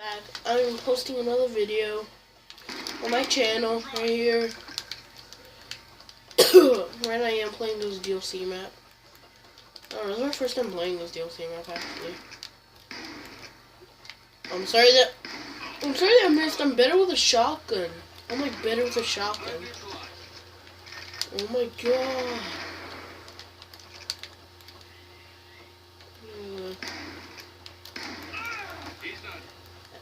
Back. I'm posting another video on my channel right here. Right now I am playing this DLC map. I don't know, this is my first time playing this DLC map actually. I'm sorry that I missed. I'm better with a shotgun. I'm like better with a shotgun. Oh my god.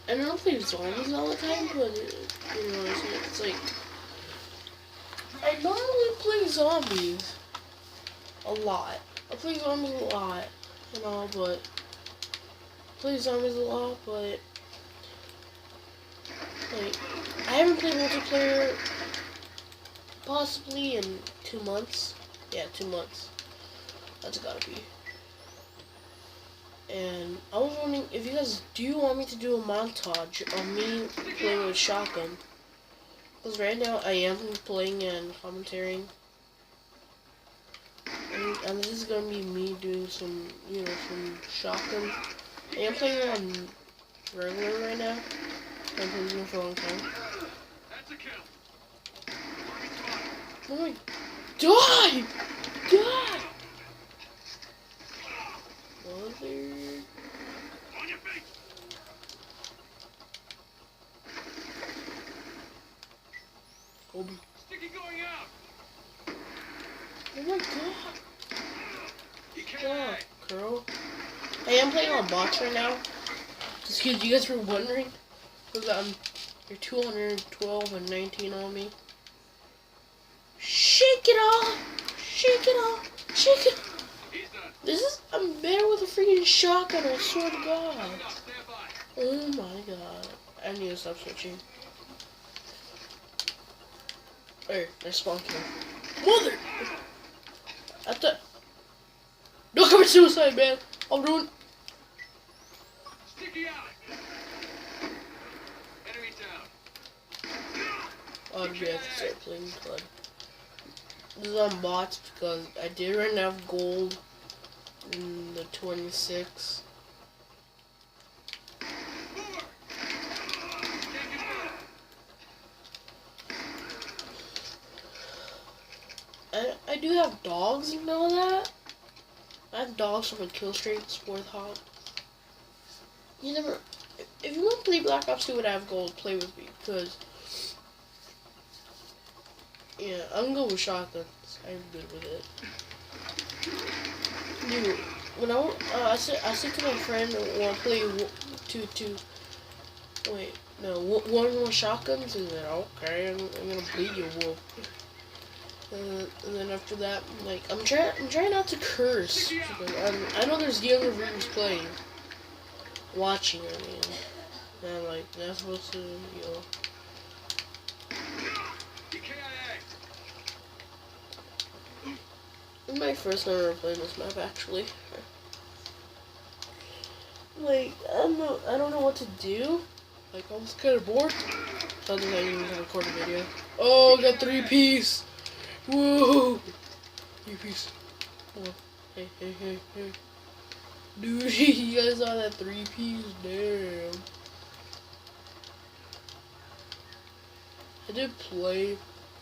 I don't play zombies all the time, but you know, it's like I normally play zombies a lot. I play zombies a lot, you know, but like I haven't played multiplayer possibly in 2 months. Yeah, 2 months. That's gotta be. And I was wondering if you guys do want me to do a montage of me playing with shotgun. Because right now I am playing and commentating. And this is gonna be me doing some, you know, some shotgun. I am playing on regular right now. I've been playing for a long time. Oh my, die! Die! Mother. Kobe. Oh my god. Oh, girl. I am playing on bots right now. Just because you guys were wondering. Because you're 212 and 19 on me. Shake it off! Shake it off! Shake it off! I'm better with a freaking shotgun, I swear to God. Oh my god. I need to stop switching. Hey, nice spawn kill. Mother! I thought... Don't commit suicide, man! I'll ruin... Oh, yeah, I have to start playing CUD. This is on bots because I did run out of gold in the 26. I do have dogs, you know that? I have dogs from a kill streak, Warthog. You never... If you want to play Black Ops 2 and have gold, play with me, because... Yeah, I'm good with shotguns. I'm good with it. Dude, when I said to my friend, I want to play one more shotguns, and then okay, I'm gonna beat you, wolf. And then after that, like I'm trying not to curse. I know there's younger viewers playing, watching. I mean, and like that's supposed to, you know. This is my first time ever playing this map, actually. Like, I don't know what to do. Like, I was kind of bored. So I didn't even record a video. Oh, I got 3-piece. Whoa. 3-piece. Oh, hey. Dude, you guys saw that 3-piece? Damn. I did play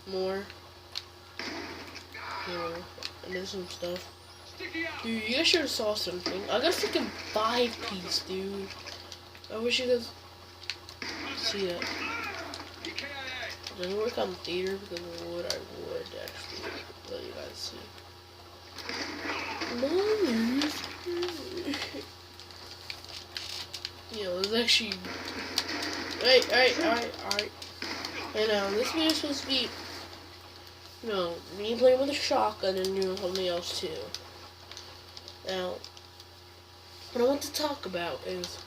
more. You know. And there's some stuff. Dude, you guys should have saw something. I got a freaking 5-piece, dude. I wish you guys see that. It doesn't work on theater because I would actually let you guys see. Yo, it's actually... Alright. And this video is supposed to be... No, me playing with a shotgun and doing something else too. Now, what I want to talk about is...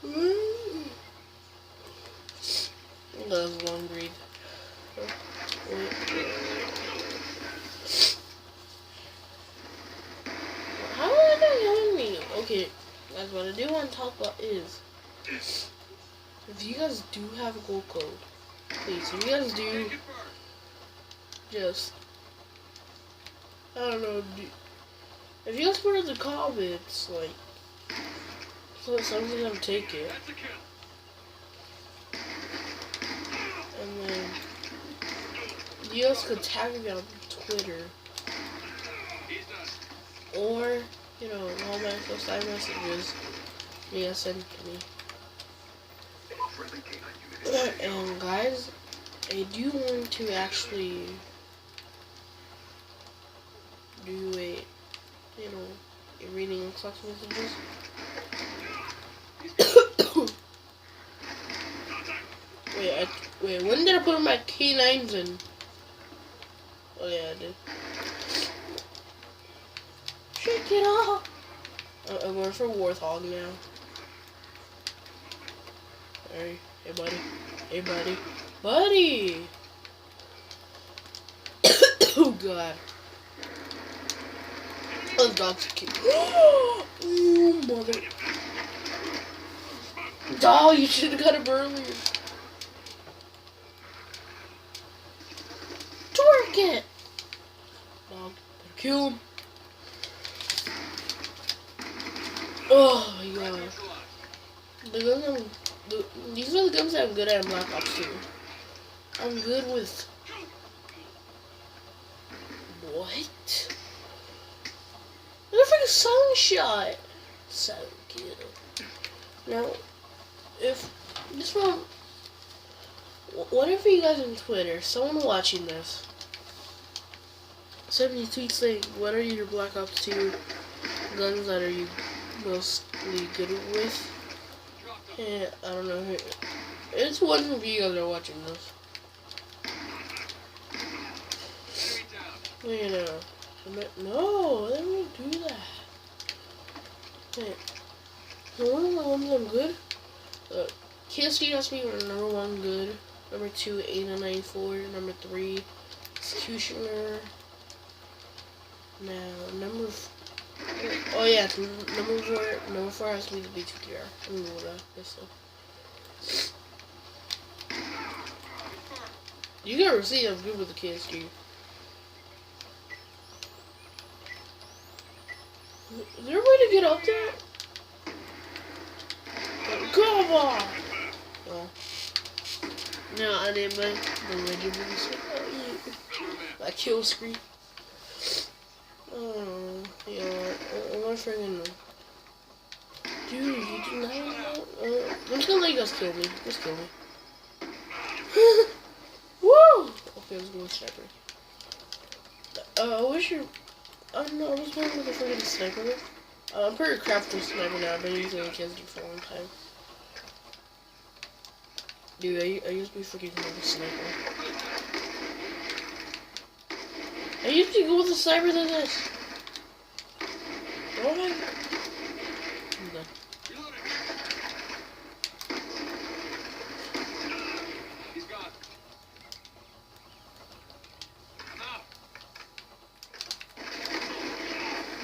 That was a long read. How are they yelling me? Okay, guys, what I do want to talk about is... If you guys do have a gold code, please, if you guys do... Just, I don't know, if you guys put in the comments, like, So someone's gonna take it. And then you guys could tag me on Twitter. Or, you know, all my side messages you guys send to me. And guys, I do want to actually do a, you know, a reading of text messages. Wait, when did I put my K9s in? Oh yeah, I did. Shake it off! I'm going for Warthog now. Hey buddy. Hey buddy. Buddy! Oh god. Those dogs are cute. Oh mother. Oh, you should have got him earlier. Twerk it! Dog. Kill him. Oh my god. These are the guns that I'm good at in Black Ops 2. I'm good with... What? Look at the song shot! So good. Now, if this one... What if you guys on Twitter, someone watching this, send me tweets saying, what are your Black Ops 2 guns that are you mostly good with? And I don't know. It's one of you guys are watching this. You know. No, they won't do that. Hey. One of the ones I'm good. KSD has to be number 1 good. Number 2, 8994. Number 3, Executioner. Now, oh yeah, number 4 has to be the B2TR. Let me move that pistol. You gotta see I'm good with the KSG. Is there a way to get up there? Come on! Oh. No, I didn't make the legend my kill screen. Oh, yeah, I'm not friggin' dude, you did not know? I'm just gonna let you guys kill me. Just kill me. Woo! Okay, let's go with sniper. I wish you... I don't know, I was playing with a friggin' sniper. I'm pretty crap with sniper now. I've been using the KSD for a long time. Dude, I used to be freaking good with sniper. I used to go with a sniper than this. Oh my god. I'm done. He's gone.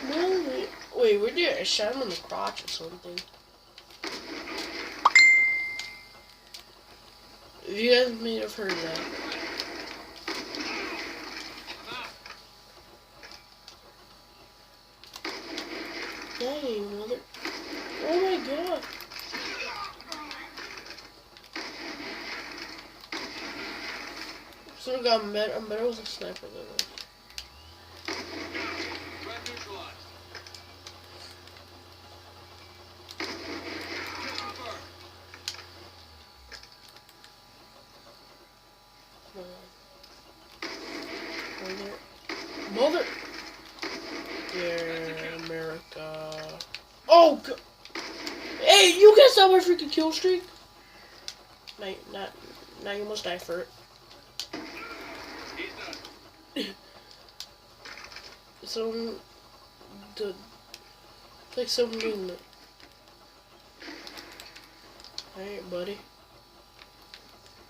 No, wait, where did I shot him in the crotch or something? If you guys may have heard that. Dang, mother. Oh my god. So I got I'm better with a sniper than this. Mother. Yeah, America. Oh god. Hey, you can stop my freaking kill streak. Now you must die for it. Like someone doing it. Hey, buddy.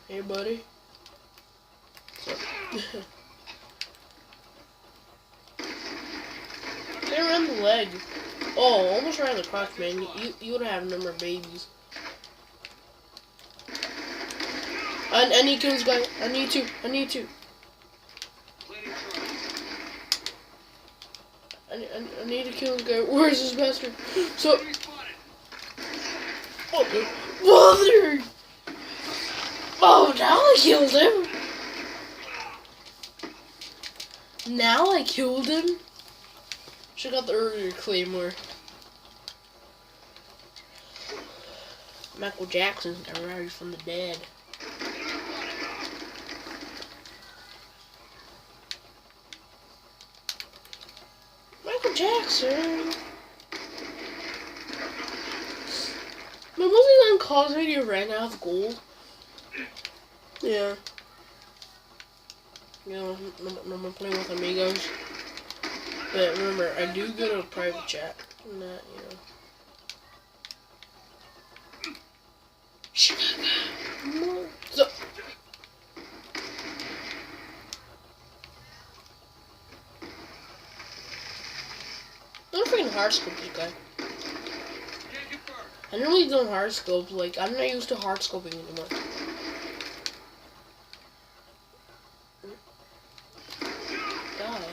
Hey, buddy. They ran the leg. Oh, almost ran the crotch, man. You would have a number of babies. I need kills, guys. I need to. I need to kill this guy. Where's this bastard? So. Oh, mother! Oh, now I killed him. Now I killed him. Check out the earlier Claymore. Michael Jackson's rise from the dead. Michael Jackson. My mostly on calls video right now is gold. Yeah. You know, I'm playing with amigos. But remember, I do go to a private chat. And that, you know. So, I'm freaking hard scope this guy. I normally don't hard scope, like, I'm not used to hard scoping anymore. Die.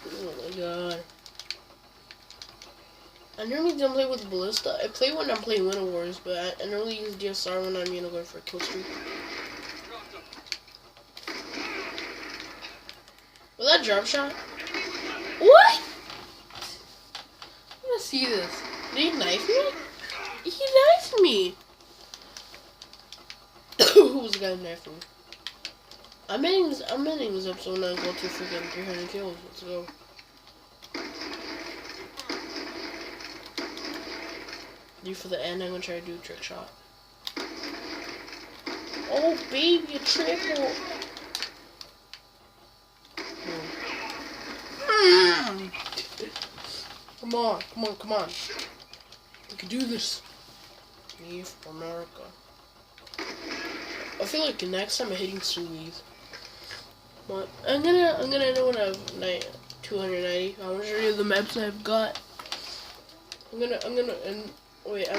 Oh my god. I normally don't play with Ballista. I play when I'm playing Winter Wars, but I normally use DSR when I'm, you know, going for a kill streak. Was that drop shot? What? I want to see this. Did he knife me? He knifed me. Who was the guy who knifed me? I'm ending this episode now. Go to freaking 300 kills. Let's go. For the end, I'm gonna try to do a trick shot. Oh baby, a triple! Come on, come on, come on! We can do this. Me for America. I feel like next time I'm hitting Sulis. But I'm gonna know when I have 290. I'm gonna show you the maps I've got. Wait, I'm gonna... Wait.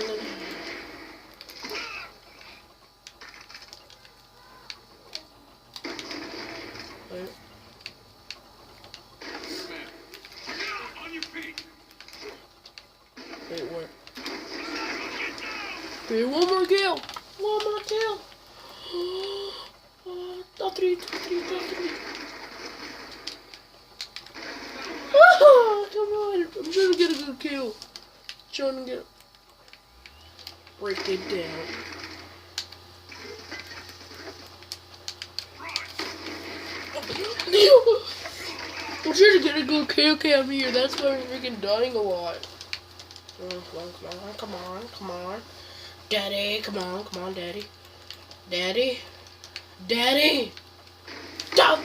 Wait, where? Wait, one more kill! One more kill! Top 3, top 3, top 3. Oh, come on! I'm trying to get a good kill. Trying to get... Break it down. I'm trying to get a good kill cam here. That's why I'm freaking dying a lot. Come on. Daddy, come on, daddy. Daddy! Stop!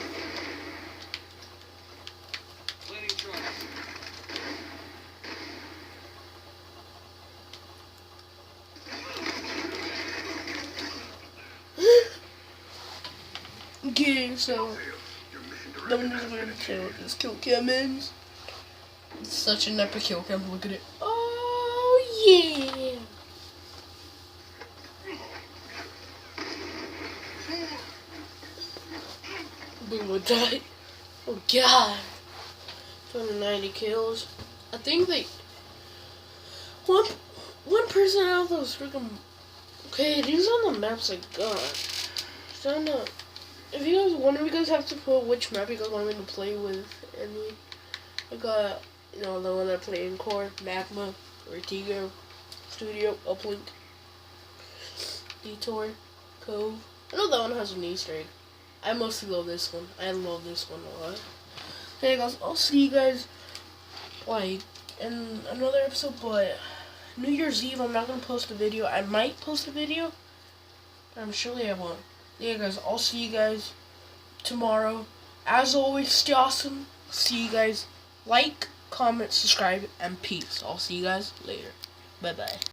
Okay, so I'm just gonna kill this kill cam ends. It's such an epic kill cam, look at it. Oh yeah! Boom, I died. Oh god. 290 kills. I think they one person out of those freaking these are the maps I got. So no. If you guys wonder, you guys have to put which map you guys want me to play with. And I got, you know, the one I play in Core, Magma, Vertigo, Studio, Uplink, Detour, Cove. I know that one has an Easter egg. I mostly love this one. I love this one a lot. Hey guys, I'll see you guys like in another episode, but New Year's Eve I'm not gonna post a video. I might post a video, but I'm surely I won't. Yeah guys, I'll see you guys tomorrow. As always, stay awesome. See you guys. Like, comment, subscribe, and peace. I'll see you guys later. Bye bye.